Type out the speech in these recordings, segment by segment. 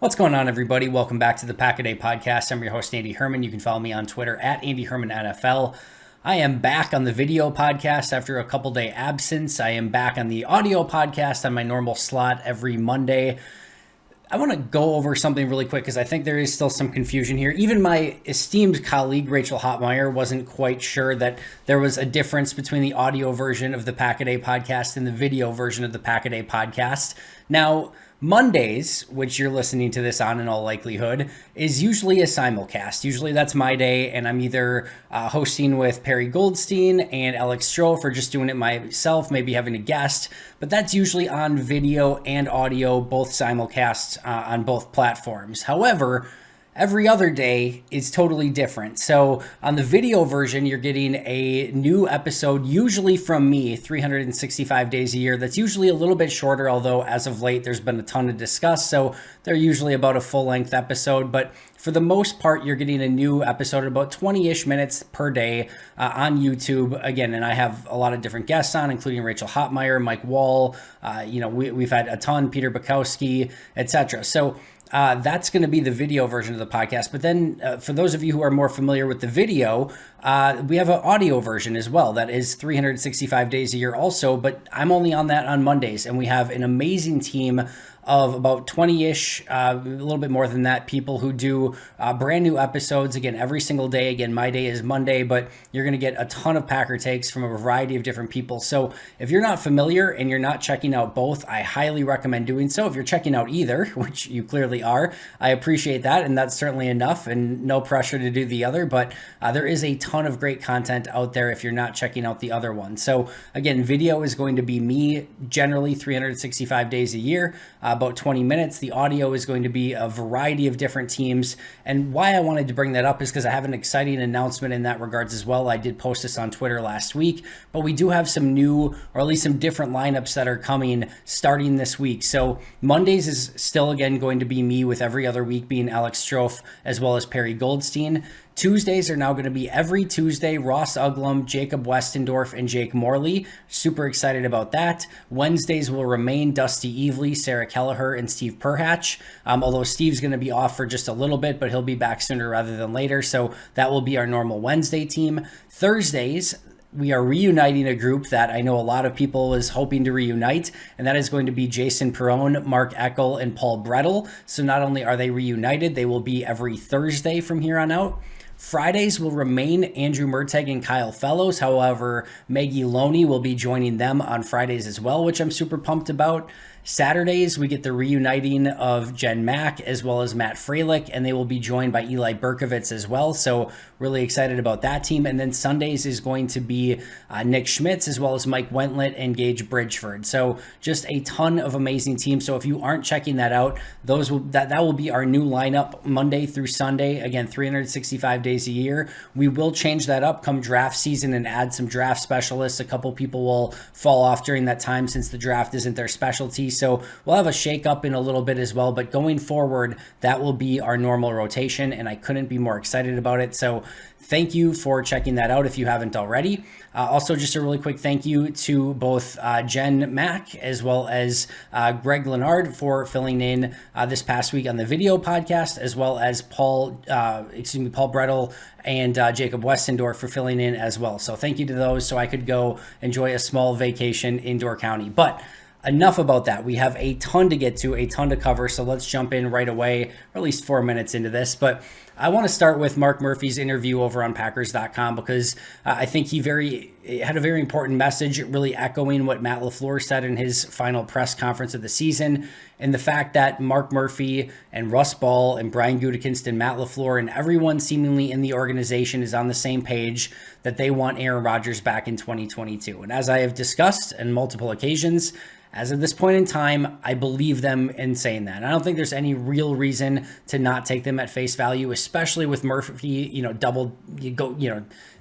What's going on, everybody? Welcome back to the Pack-A-Day Podcast. I'm your host, Andy Herman. You can follow me on Twitter at Andy Herman NFL. I am back on the video podcast after a couple-day absence. I am back on the audio podcast on my normal slot every Monday. I want to go over something really quick because I think there is still some confusion here. Even my esteemed colleague, Rachel Hotmeyer, wasn't quite sure that there was a difference between the audio version of the Pack-A-Day Podcast and the video version of the Pack-A-Day Podcast. Now, Mondays, which you're listening to this on in all likelihood, is usually a simulcast. Usually that's my day, and I'm either hosting with Perry Goldstein and Alex Strofe, or just doing it myself, maybe having a guest. But that's usually on video and audio, both simulcasts on both platforms. However, every other day is totally different. So on the video version, you're getting a new episode, usually from me, 365 days a year. That's usually a little bit shorter, although as of late, there's been a ton to discuss. So they're usually about a full-length episode. But for the most part, you're getting a new episode about 20-ish minutes per day on YouTube. Again, and I have a lot of different guests on, including Rachel Hotmeyer, Mike Wall. We've had a ton, Peter Bukowski, etc. So that's going to be the video version of the podcast. But then for those of you who are more familiar with the video, we have an audio version as well. That is 365 days a year also, but I'm only on that on Mondays. And we have an amazing team of about 20-ish, a little bit more than that, people who do brand new episodes, again, every single day. Again, my day is Monday, but you're going to get a ton of Packer takes from a variety of different people. So if you're not familiar and you're not checking out both, I highly recommend doing so. If you're checking out either, which you clearly are, I appreciate that, and that's certainly enough, and no pressure to do the other, but there is a ton of great content out there if you're not checking out the other one. So again, video is going to be me generally 365 days a year, about 20 minutes. The audio is going to be a variety of different teams. And why I wanted to bring that up is because I have an exciting announcement in that regards as well. I did post this on Twitter last week, but we do have some new, or at least some different lineups that are coming starting this week. So Mondays is still again going to be me, with every other week being Alex Strofe as well as Perry Goldstein. Tuesdays are now going to be every Tuesday, Ross Uglum, Jacob Westendorf, and Jake Morley. Super excited about that. Wednesdays will remain Dusty Evely, Sarah Kelleher, and Steve Perhatch. Although Steve's going to be off for just a little bit, but he'll be back sooner rather than later. So that will be our normal Wednesday team. Thursdays, we are reuniting a group that I know a lot of people is hoping to reunite, and that is going to be Jason Perrone, Mark Eckel, and Paul Brettel. So not only are they reunited, they will be every Thursday from here on out. Fridays will remain Andrew Merteg and Kyle Fellows. However, Maggie Loney will be joining them on Fridays as well, which I'm super pumped about. Saturdays, we get the reuniting of Jen Mack as well as Matt Freilich, and they will be joined by Eli Berkovitz as well. So really excited about that team. And then Sundays is going to be Nick Schmitz as well as Mike Wentlet and Gage Bridgeford. So just a ton of amazing teams. So if you aren't checking that out, that will be our new lineup Monday through Sunday. Again, 365 days a year. We will change that up come draft season and add some draft specialists. A couple people will fall off during that time since the draft isn't their specialty. So we'll have a shake up in a little bit as well, but going forward, that will be our normal rotation, and I couldn't be more excited about it. So thank you for checking that out if you haven't already. Also, just a really quick thank you to both Jen Mack as well as Greg Leonard for filling in this past week on the video podcast, as well as Paul Brettel and Jacob Westendorf for filling in as well. So thank you to those, so I could go enjoy a small vacation in Door County. But enough about that. We have a ton to get to, a ton to cover, so let's jump in right away, or at least 4 minutes into this. But I want to start with Mark Murphy's interview over on Packers.com because I think he had a very important message, really echoing what Matt LaFleur said in his final press conference of the season, and the fact that Mark Murphy and Russ Ball and Brian Gutekunst and Matt LaFleur and everyone seemingly in the organization is on the same page that they want Aaron Rodgers back in 2022. And as I have discussed on multiple occasions, as of this point in time, I believe them in saying that. I don't think there's any real reason to not take them at face value, especially with Murphy,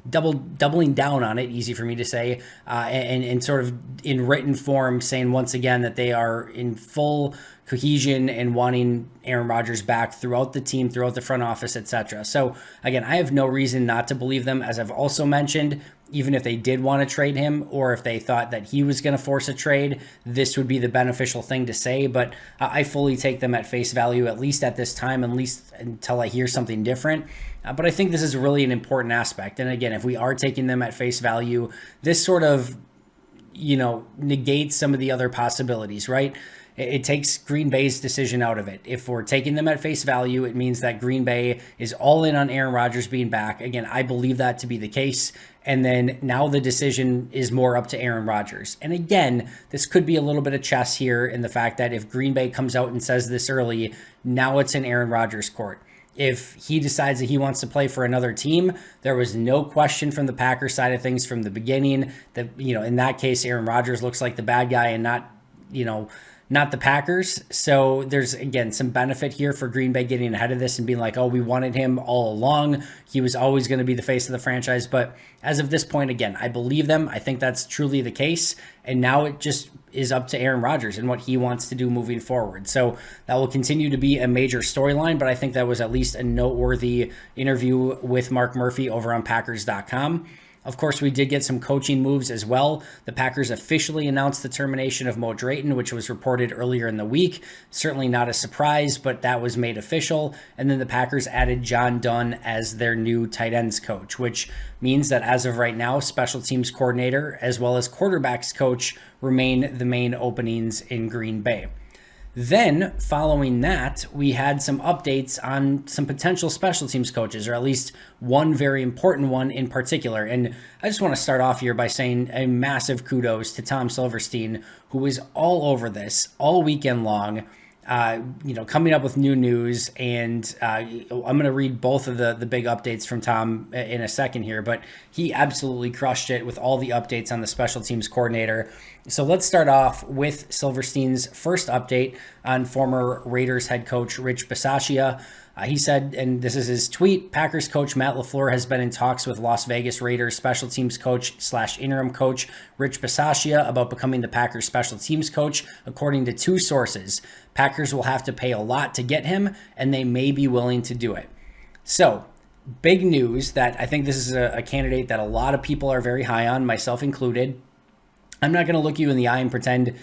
doubling down on it, easy for me to say, and sort of in written form saying once again that they are in full cohesion and wanting Aaron Rodgers back throughout the team, throughout the front office, etc. So again, I have no reason not to believe them. As I've also mentioned, even if they did want to trade him, or if they thought that he was going to force a trade, this would be the beneficial thing to say. But I fully take them at face value, at least at this time, at least until I hear something different. But I think this is really an important aspect. And again, if we are taking them at face value, this sort of, negates some of the other possibilities, right? It takes Green Bay's decision out of it. If we're taking them at face value, it means that Green Bay is all in on Aaron Rodgers being back. Again, I believe that to be the case. And then now the decision is more up to Aaron Rodgers. And again, this could be a little bit of chess here in the fact that if Green Bay comes out and says this early, now it's in Aaron Rodgers' court. If he decides that he wants to play for another team, there was no question from the Packers side of things from the beginning that, in that case, Aaron Rodgers looks like the bad guy and not the Packers. So there's, again, some benefit here for Green Bay getting ahead of this and being like, oh, we wanted him all along. He was always going to be the face of the franchise. But as of this point, again, I believe them. I think that's truly the case. And now it just is up to Aaron Rodgers and what he wants to do moving forward. So that will continue to be a major storyline, but I think that was at least a noteworthy interview with Mark Murphy over on Packers.com. Of course, we did get some coaching moves as well. The Packers officially announced the termination of Mo Drayton, which was reported earlier in the week. Certainly not a surprise, but that was made official. And then the Packers added John Dunn as their new tight ends coach, which means that as of right now, special teams coordinator as well as quarterbacks coach remain the main openings in Green Bay. Then, following that, we had some updates on some potential special teams coaches, or at least one very important one in particular. And I just want to start off here by saying a massive kudos to Tom Silverstein, who was all over this all weekend long, coming up with new news. And I'm going to read both of the big updates from Tom in a second here, but he absolutely crushed it with all the updates on the special teams coordinator. So let's start off with Silverstein's first update on former Raiders head coach Rich Bisaccia. He said, and this is his tweet, Packers coach Matt LaFleur has been in talks with Las Vegas Raiders special teams coach / interim coach Rich Bisaccia about becoming the Packers special teams coach. According to two sources, Packers will have to pay a lot to get him, and they may be willing to do it. So, big news that I think this is a candidate that a lot of people are very high on, myself included. I'm not going to look you in the eye and pretend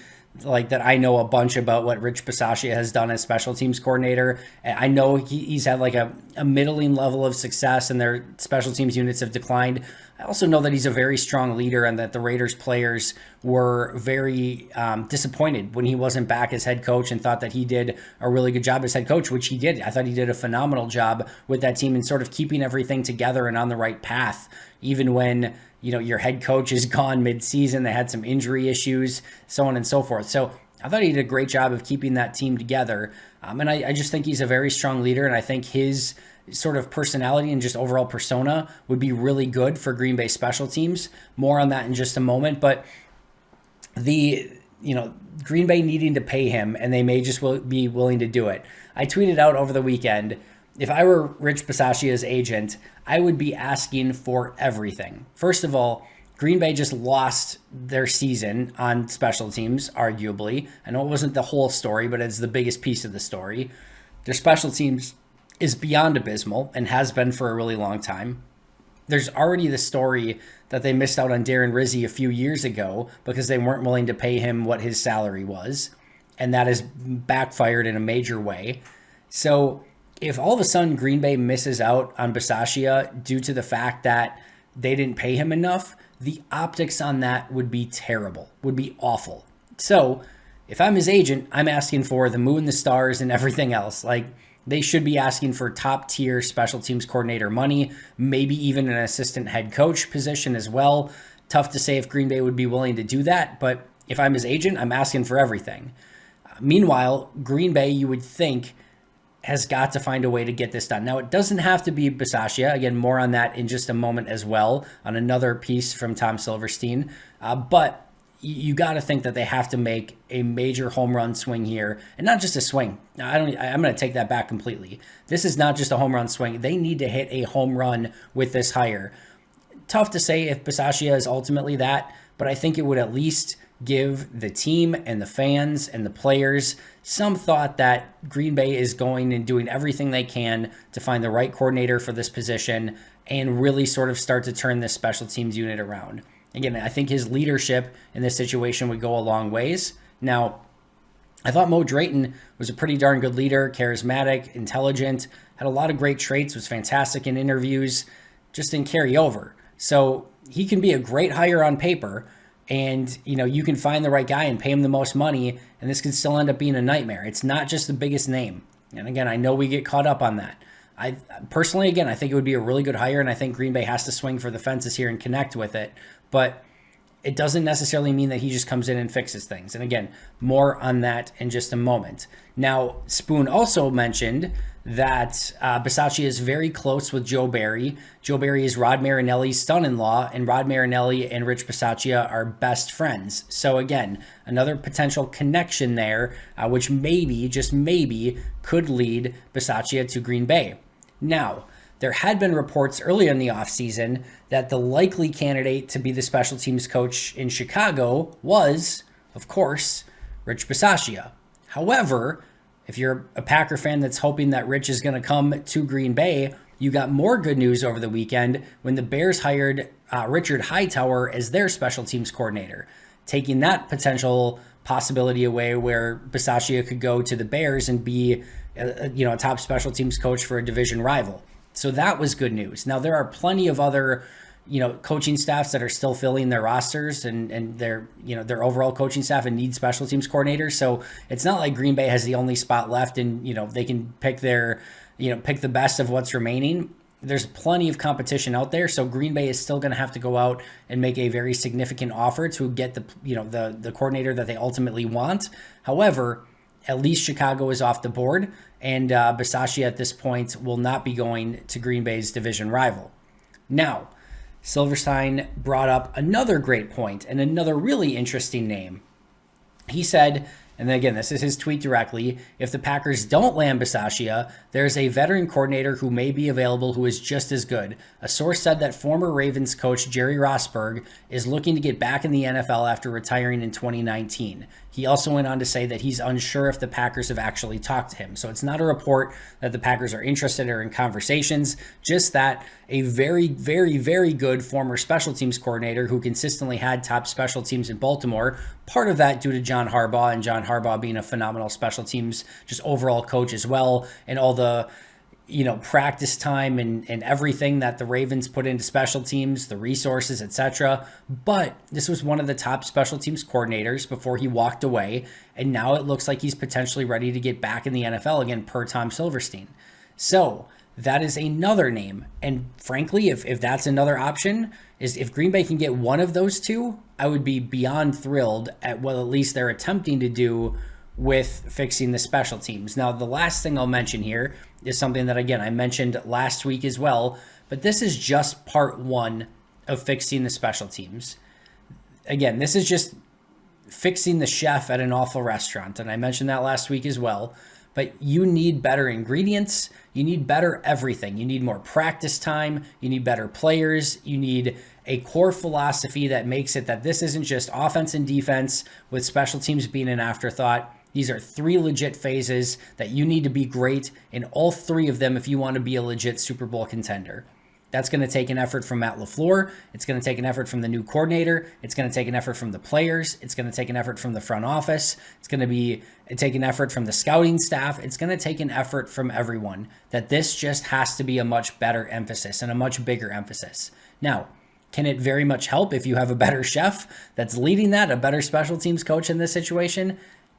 like that I know a bunch about what Rich Bisaccia has done as special teams coordinator. I know he's had like a middling level of success and their special teams units have declined. I also know that he's a very strong leader and that the Raiders players were very disappointed when he wasn't back as head coach and thought that he did a really good job as head coach, which he did. I thought he did a phenomenal job with that team and sort of keeping everything together and on the right path, even when your head coach is gone mid-season. They had some injury issues, so on and so forth. So I thought he did a great job of keeping that team together. And I just think he's a very strong leader. And I think his sort of personality and just overall persona would be really good for Green Bay special teams. More on that in just a moment. But Green Bay needing to pay him, and they may just be willing to do it. I tweeted out over the weekend, if I were Rich Bisaccia's agent, I would be asking for everything. First of all, Green Bay just lost their season on special teams, arguably. I know it wasn't the whole story, but it's the biggest piece of the story. Their special teams is beyond abysmal and has been for a really long time. There's already the story that they missed out on Darren Rizzi a few years ago because they weren't willing to pay him what his salary was, and that has backfired in a major way. So if all of a sudden Green Bay misses out on Bisaccia due to the fact that they didn't pay him enough, the optics on that would be terrible, would be awful. So if I'm his agent, I'm asking for the moon, the stars, and everything else. Like, they should be asking for top tier special teams coordinator money, maybe even an assistant head coach position as well. Tough to say if Green Bay would be willing to do that, but if I'm his agent, I'm asking for everything. Meanwhile, Green Bay, you would think, has got to find a way to get this done. Now, it doesn't have to be Bisaccia. Again, more on that in just a moment as well, on another piece from Tom Silverstein. But you got to think that they have to make a major home run swing here, and not just a swing. Now, I'm going to take that back completely. This is not just a home run swing. They need to hit a home run with this hire. Tough to say if Bisaccia is ultimately that, but I think it would at least give the team and the fans and the players some thought that Green Bay is going and doing everything they can to find the right coordinator for this position. and really sort of start to turn this special teams unit around. Again, I think his leadership in this situation would go a long ways. Now, I thought Mo Drayton was a pretty darn good leader, charismatic, intelligent, had a lot of great traits, was fantastic in interviews, just didn't carry over. So he can be a great hire on paper, and you can find the right guy and pay him the most money, and this could still end up being a nightmare. It's not just the biggest name. And again, I know we get caught up on that. I personally, again, I think it would be a really good hire, and I think Green Bay has to swing for the fences here and connect with it. But it doesn't necessarily mean that he just comes in and fixes things. And again, more on that in just a moment. Now, Spoon also mentioned that Bisaccia is very close with Joe Barry. Joe Barry is Rod Marinelli's son-in-law, and Rod Marinelli and Rich Bisaccia are best friends. So again, another potential connection there, which maybe, just maybe, could lead Bisaccia to Green Bay. Now, there had been reports earlier in the offseason that the likely candidate to be the special teams coach in Chicago was, of course, Rich Bisaccia. However, if you're a Packer fan that's hoping that Rich is going to come to Green Bay, you got more good news over the weekend when the Bears hired Richard Hightower as their special teams coordinator, taking that potential possibility away where Bisaccia could go to the Bears and be a top special teams coach for a division rival. So that was good news. Now, there are plenty of other, coaching staffs that are still filling their rosters and their overall coaching staff and need special teams coordinators. So it's not like Green Bay has the only spot left and, they can pick pick the best of what's remaining. There's plenty of competition out there. So Green Bay is still going to have to go out and make a very significant offer to get the coordinator that they ultimately want. However, at least Chicago is off the board, and Bisaccia at this point will not be going to Green Bay's division rival. Now, Silverstein brought up another great point and another really interesting name. He said, and again, this is his tweet directly, if the Packers don't land Bisaccia, there's a veteran coordinator who may be available who is just as good. A source said that former Ravens coach Jerry Rosburg is looking to get back in the NFL after retiring in 2019. He also went on to say that he's unsure if the Packers have actually talked to him. So it's not a report that the Packers are interested or in conversations, just that a very, very, very good former special teams coordinator who consistently had top special teams in Baltimore, part of that due to John Harbaugh, and John Harbaugh being a phenomenal special teams, just overall coach as well, and all the practice time and everything that the Ravens put into special teams, the resources, etc. But this was one of the top special teams coordinators before he walked away. And now it looks like he's potentially ready to get back in the NFL again, per Tom Silverstein. So that is another name. And frankly, if that's another option, is if Green Bay can get one of those two, I would be beyond thrilled at what at least they're attempting to do with fixing the special teams. Now, the last thing I'll mention here is something that, again, I mentioned last week as well, but this is just part one of fixing the special teams. Again, this is just fixing the chef at an awful restaurant, and I mentioned that last week as well, but you need better ingredients, you need better everything. You need more practice time, you need better players, you need a core philosophy that makes it that this isn't just offense and defense with special teams being an afterthought. These are three legit phases that you need to be great in all three of them if you want to be a legit Super Bowl contender. That's going to take an effort from Matt LaFleur. It's going to take an effort from the new coordinator. It's going to take an effort from the players. It's going to take an effort from the front office. It's going to take an effort from the scouting staff. It's going to take an effort from everyone. That this just has to be a much better emphasis and a much bigger emphasis. Now, can it very much help if you have a better chef that's leading that, a better special teams coach in this situation?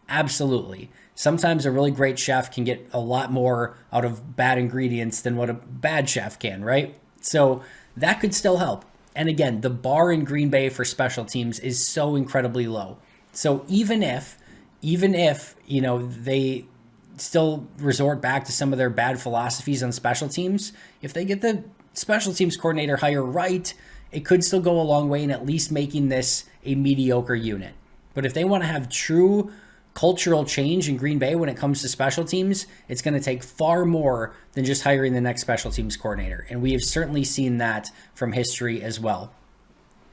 Absolutely. Sometimes a really great chef can get a lot more out of bad ingredients than what a bad chef can, right? So that could still help. And again, the bar in Green Bay for special teams is so incredibly low. So even if, they still resort back to some of their bad philosophies on special teams, if they get the special teams coordinator hire right, it could still go a long way in at least making this a mediocre unit. But if they want to have true cultural change in Green Bay when it comes to special teams, it's going to take far more than just hiring the next special teams coordinator. And we have certainly seen that from history as well.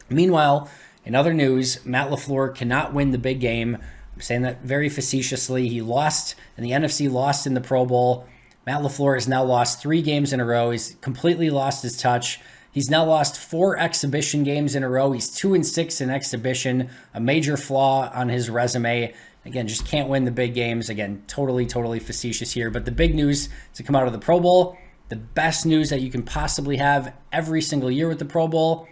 Meanwhile, in other news, Matt LaFleur cannot win the big game. I'm saying that very facetiously. He lost, and the NFC lost in the Pro Bowl. Matt LaFleur has now lost 3 games in a row. He's completely lost his touch. He's now lost 4 exhibition games in a row. He's 2-6 in exhibition, a major flaw on his resume. Again, just can't win the big games. Again, totally facetious here. But the big news to come out of the Pro Bowl, the best news that you can possibly have every single year with the Pro Bowl,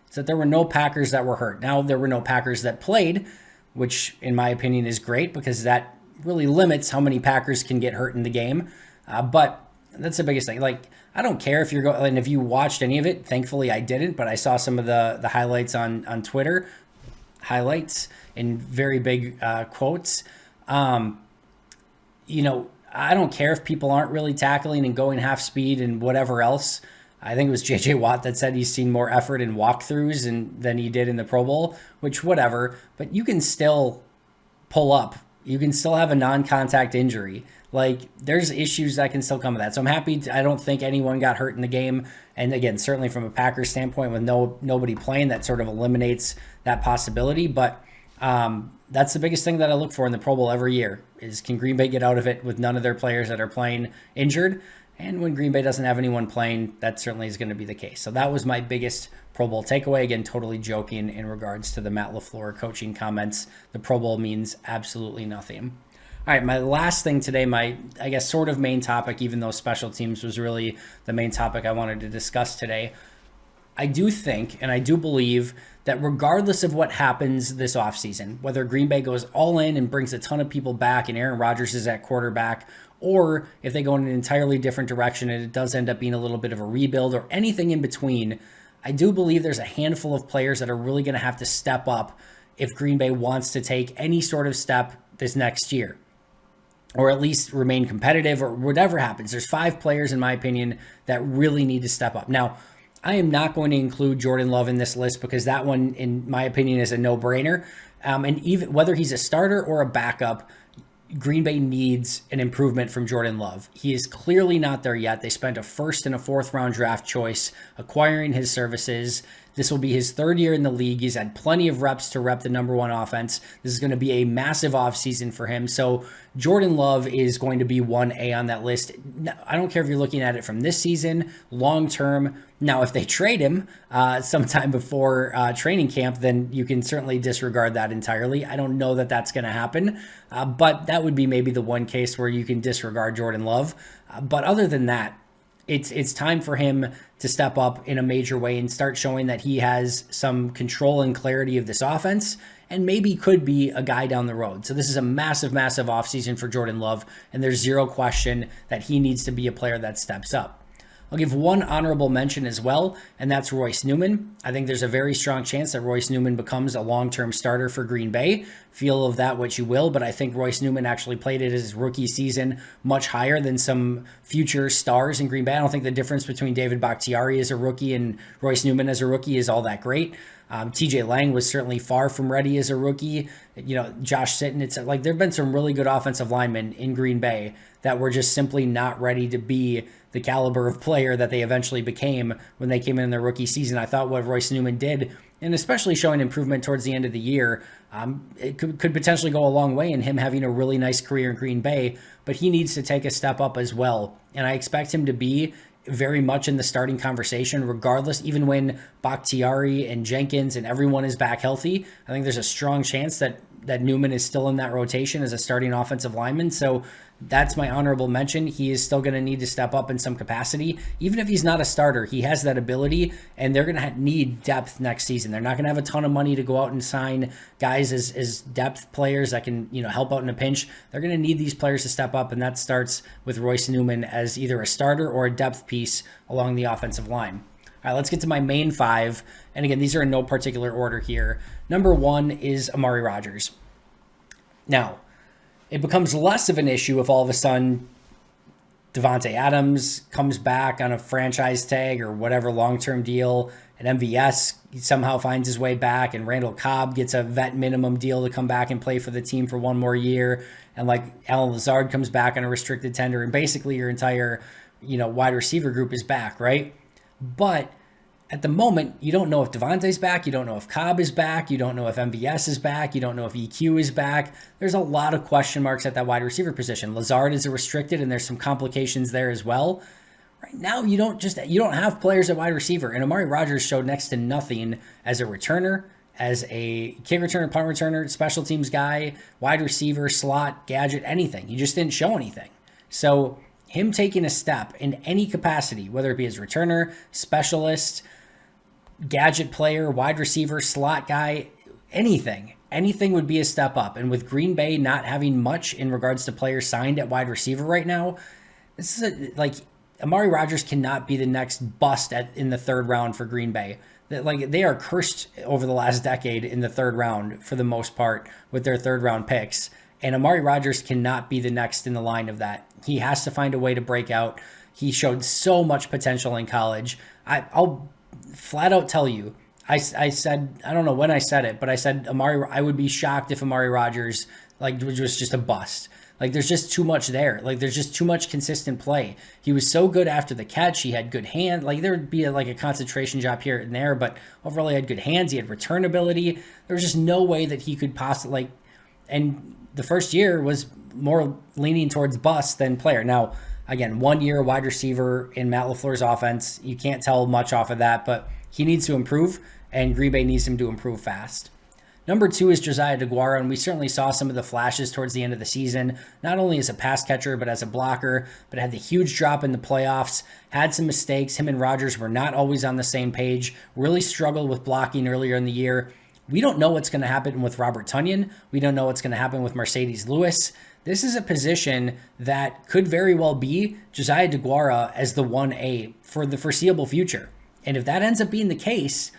is that there were no Packers that were hurt. Now, there were no Packers that played, which in my opinion is great because that really limits how many Packers can get hurt in the game. But that's the biggest thing. Like, I don't care if you're going, and if you watched any of it, thankfully I didn't, but I saw some of the highlights on Twitter, highlights in very big quotes. You know, I don't care if people aren't really tackling and going half speed and whatever else. I think it was JJ Watt that said he's seen more effort in walkthroughs than he did in the Pro Bowl, which whatever, but you can still pull up. You can still have a non-contact injury. Like, there's issues that can still come with that. So I'm happy. I don't think anyone got hurt in the game. And again, certainly from a Packers standpoint, with nobody playing, that sort of eliminates that possibility. But that's the biggest thing that I look for in the Pro Bowl every year is, can Green Bay get out of it with none of their players that are playing injured? And when Green Bay doesn't have anyone playing, that certainly is going to be the case. So that was my biggest Pro Bowl takeaway. Again, totally joking in regards to the Matt LaFleur coaching comments. The Pro Bowl means absolutely nothing. All right, my last thing today, my, I guess, sort of main topic, even though special teams was really the main topic I wanted to discuss today. I do think, and I do believe, that regardless of what happens this offseason, whether Green Bay goes all in and brings a ton of people back and Aaron Rodgers is at quarterback, or if they go in an entirely different direction and it does end up being a little bit of a rebuild or anything in between, I do believe there's a handful of players that are really going to have to step up if Green Bay wants to take any sort of step this next year, or at least remain competitive, or whatever happens. There's 5 players, in my opinion, that really need to step up. Now, I am not going to include Jordan Love in this list because that one, in my opinion, is a no-brainer. And even whether he's a starter or a backup, Green Bay needs an improvement from Jordan Love. He is clearly not there yet. They spent a 1st and a 4th round draft choice acquiring his services. This will be his 3rd year in the league. He's had plenty of reps to rep the number 1 offense. This is going to be a massive offseason for him. So Jordan Love is going to be 1A on that list. I don't care if you're looking at it from this season, long term. Now, if they trade him sometime before training camp, then you can certainly disregard that entirely. I don't know that that's going to happen, but that would be maybe the one case where you can disregard Jordan Love. But other than that, it's time for him to step up in a major way and start showing that he has some control and clarity of this offense and maybe could be a guy down the road. So this is a massive offseason for Jordan Love, and there's zero question that he needs to be a player that steps up. I'll give one honorable mention as well, and that's Royce Newman. I think there's a very strong chance that Royce Newman becomes a long-term starter for Green Bay. Feel of that what you will, but I think Royce Newman actually played it his rookie season much higher than some future stars in Green Bay. I don't think the difference between David Bakhtiari as a rookie and Royce Newman as a rookie is all that great. TJ Lang was certainly far from ready as a rookie. You know, Josh Sitton, it's like there have been some really good offensive linemen in Green Bay that were just simply not ready to be the caliber of player that they eventually became when they came in their rookie season. I thought what Royce Newman did, and especially showing improvement towards the end of the year, it could potentially go a long way in him having a really nice career in Green Bay, but he needs to take a step up as well. And I expect him to be very much in the starting conversation, regardless, even when Bakhtiari and Jenkins and everyone is back healthy. I think there's a strong chance that Newman is still in that rotation as a starting offensive lineman. So that's my honorable mention. He is still going to need to step up in some capacity. Even if he's not a starter, he has that ability, and they're going to need depth next season. They're not going to have a ton of money to go out and sign guys as depth players that can, help out in a pinch. They're going to need these players to step up, and that starts with Royce Newman as either a starter or a depth piece along the offensive line. All right, let's get to my main 5. And again, these are in no particular order here. Number 1 is Amari Rodgers. Now, it becomes less of an issue if all of a sudden Devontae Adams comes back on a franchise tag or whatever long-term deal, and MVS somehow finds his way back, and Randall Cobb gets a vet minimum deal to come back and play for the team for one more year, and like Allen Lazard comes back on a restricted tender, and basically your entire wide receiver group is back, right? But At the moment, you don't know if Devontae's back. You don't know if Cobb is back. You don't know if MVS is back. You don't know if EQ is back. There's a lot of question marks at that wide receiver position. Lazard is a restricted, and there's some complications there as well. Right now, you don't have players at wide receiver. And Amari Rodgers showed next to nothing as a returner, as a kick returner, punt returner, special teams guy, wide receiver, slot, gadget, anything. He just didn't show anything. So him taking a step in any capacity, whether it be as returner, specialist, gadget player, wide receiver, slot guy, anything would be a step up. And with Green Bay not having much in regards to players signed at wide receiver right now, this is Amari Rodgers cannot be the next bust in the third round for Green Bay. They are cursed over the last decade in the third round for the most part with their third round picks. And Amari Rodgers cannot be the next in the line of that. He has to find a way to break out. He showed so much potential in college. I'll flat out tell you, I said, I don't know when I said it, but I said I would be shocked if Amari Rodgers was just a bust. There's just too much there. There's just too much consistent play. He was so good after the catch. He had good hand. There would be a concentration drop here and there, but overall he had good hands. He had return ability. There was just no way that he could possibly, and the first year was more leaning towards bust than player. Now, again, 1 year wide receiver in Matt LaFleur's offense. You can't tell much off of that, but he needs to improve, and Green Bay needs him to improve fast. Number 2 is Josiah DeGuara, and we certainly saw some of the flashes towards the end of the season, not only as a pass catcher, but as a blocker, but had the huge drop in the playoffs, had some mistakes. Him and Rodgers were not always on the same page, really struggled with blocking earlier in the year. We don't know what's going to happen with Robert Tonyan. We don't know what's going to happen with Mercedes Lewis. This is a position that could very well be Josiah DeGuara as the 1A for the foreseeable future. And if that ends up being the case,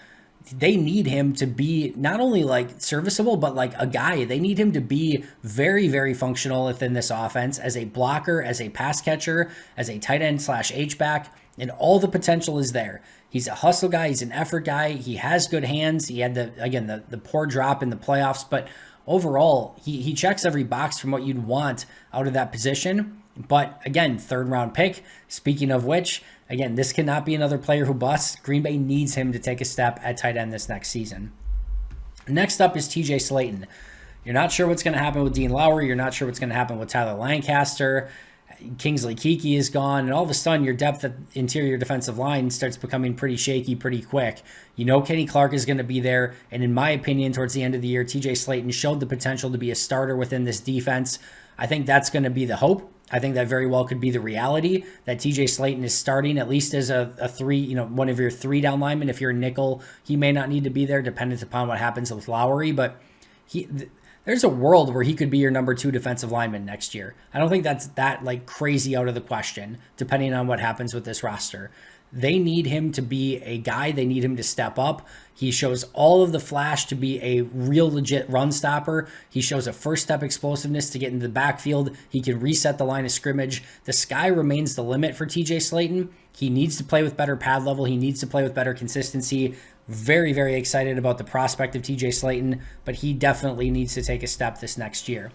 they need him to be not only serviceable, but a guy. They need him to be very, very functional within this offense as a blocker, as a pass catcher, as a tight end / H-back, and all the potential is there. He's a hustle guy. He's an effort guy. He has good hands. He had the poor drop in the playoffs, but overall, he checks every box from what you'd want out of that position. But again, third round pick. Speaking of which, again, this cannot be another player who busts. Green Bay needs him to take a step at tight end this next season. Next up is TJ Slayton. You're not sure what's going to happen with Dean Lowry. You're not sure what's going to happen with Tyler Lancaster. Kingsley Keke is gone, and all of a sudden your depth at interior defensive line starts becoming pretty shaky pretty quick. You know Kenny Clark is going to be there, and in my opinion, towards the end of the year, TJ Slayton showed the potential to be a starter within this defense. I think that's going to be the hope. I think that very well could be the reality, that TJ Slayton is starting at least as a 3, one of your 3 down linemen. If you're a nickel, he may not need to be there dependent upon what happens with Lowry, but there's a world where he could be your number 2 defensive lineman next year. I don't think that's that crazy out of the question, depending on what happens with this roster. They need him to be a guy. They need him to step up. He shows all of the flash to be a real legit run stopper. He shows a first step explosiveness to get into the backfield. He can reset the line of scrimmage. The sky remains the limit for TJ Slayton. He needs to play with better pad level. He needs to play with better consistency. Very, very excited about the prospect of TJ Slayton, but he definitely needs to take a step this next year.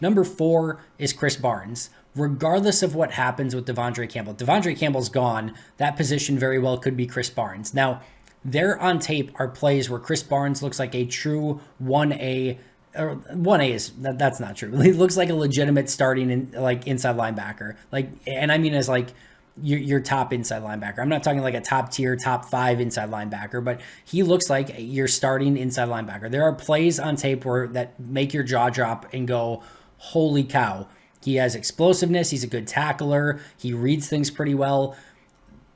Number 4 is Chris Barnes. Regardless of what happens with Devondre Campbell's gone. That position very well could be Chris Barnes. Now, there on tape are plays where Chris Barnes looks like a true 1A, or 1A is, that's not true. He looks like a legitimate starting inside linebacker. And I mean as your top inside linebacker. I'm not talking a top tier, top 5 inside linebacker, but he looks like your starting inside linebacker. There are plays on tape that make your jaw drop and go, holy cow. He has explosiveness. He's a good tackler. He reads things pretty well.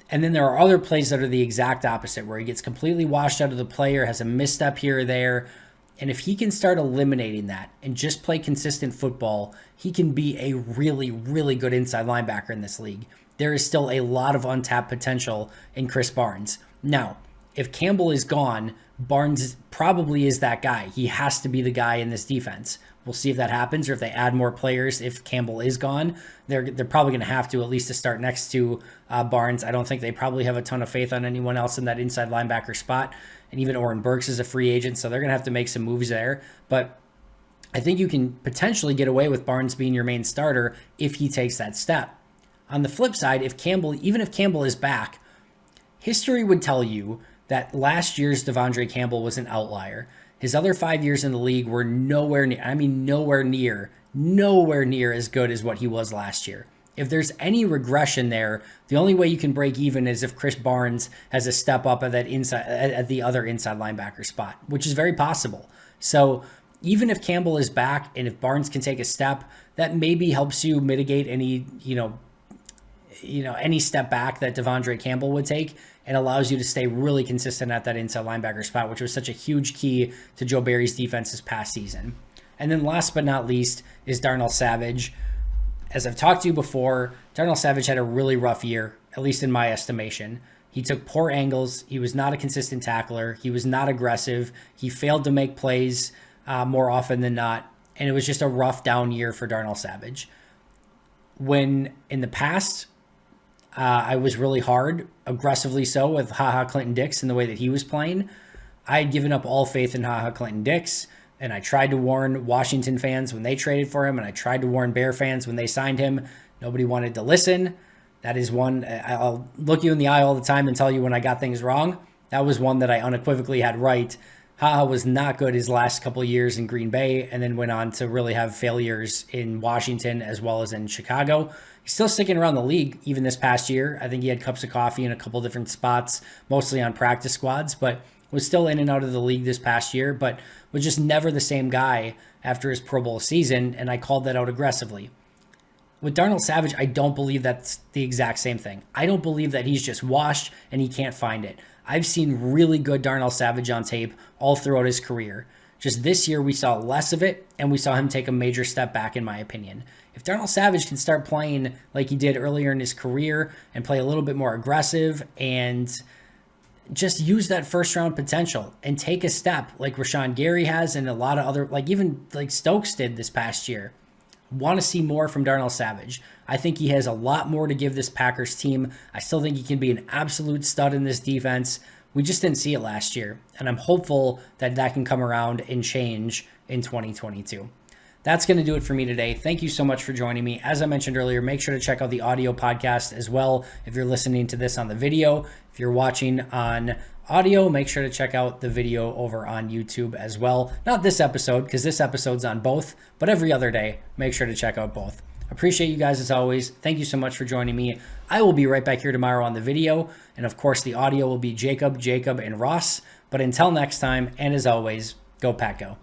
And then there are other plays that are the exact opposite, where he gets completely washed out of the play or has a misstep here or there. And if he can start eliminating that and just play consistent football, he can be a really, really good inside linebacker in this league. There is still a lot of untapped potential in Chris Barnes. Now, if Campbell is gone, Barnes probably is that guy. He has to be the guy in this defense. We'll see if that happens, or if they add more players. If Campbell is gone, they're probably going to have to, at least to start next to Barnes. I don't think they probably have a ton of faith on anyone else in that inside linebacker spot. And even Oren Burks is a free agent, so they're going to have to make some moves there. But I think you can potentially get away with Barnes being your main starter if he takes that step. On the flip side, even if Campbell is back, history would tell you that last year's Devondre Campbell was an outlier. His other 5 years in the league were nowhere near as good as what he was last year. If there's any regression there, the only way you can break even is if Chris Barnes has a step up at the other inside linebacker spot, which is very possible. So even if Campbell is back and if Barnes can take a step, that maybe helps you mitigate any step back that Devondre Campbell would take, and allows you to stay really consistent at that inside linebacker spot, which was such a huge key to Joe Barry's defense this past season. And then last but not least is Darnell Savage. As I've talked to you before, Darnell Savage had a really rough year, at least in my estimation. He took poor angles. He was not a consistent tackler. He was not aggressive. He failed to make plays more often than not. And it was just a rough down year for Darnell Savage. When in the past, I was really hard, aggressively so, with Clinton Dix and the way that he was playing, I had given up all faith in Clinton Dix. And I tried to warn Washington fans when they traded for him, and I tried to warn Bear fans when they signed him. Nobody wanted to listen. That is one, I'll look you in the eye all the time and tell you when I got things wrong. That was one that I unequivocally had right. Was not good his last couple of years in Green Bay, and then went on to really have failures in Washington as well as in Chicago. He's still sticking around the league even this past year. I think he had cups of coffee in a couple different spots, mostly on practice squads, but was still in and out of the league this past year, but was just never the same guy after his Pro Bowl season, and I called that out aggressively. With Darnell Savage, I don't believe that's the exact same thing. I don't believe that he's just washed and he can't find it. I've seen really good Darnell Savage on tape all throughout his career. Just this year, we saw less of it, and we saw him take a major step back, in my opinion. If Darnell Savage can start playing like he did earlier in his career and play a little bit more aggressive and just use that first round potential and take a step like Rashawn Gary has and a lot of other, even Stokes did this past year. Want to see more from Darnell Savage. I think he has a lot more to give this Packers team. I still think he can be an absolute stud in this defense. We just didn't see it last year, and I'm hopeful that that can come around and change in 2022. That's going to do it for me today. Thank you so much for joining me. As I mentioned earlier, make sure to check out the audio podcast as well if you're listening to this on the video. If you're watching on audio, make sure to check out the video over on YouTube as well. Not this episode, because this episode's on both, but every other day, make sure to check out both. Appreciate you guys as always. Thank you so much for joining me. I will be right back here tomorrow on the video, and of course the audio will be Jacob, and Ross. But until next time, and as always, go Pack Go.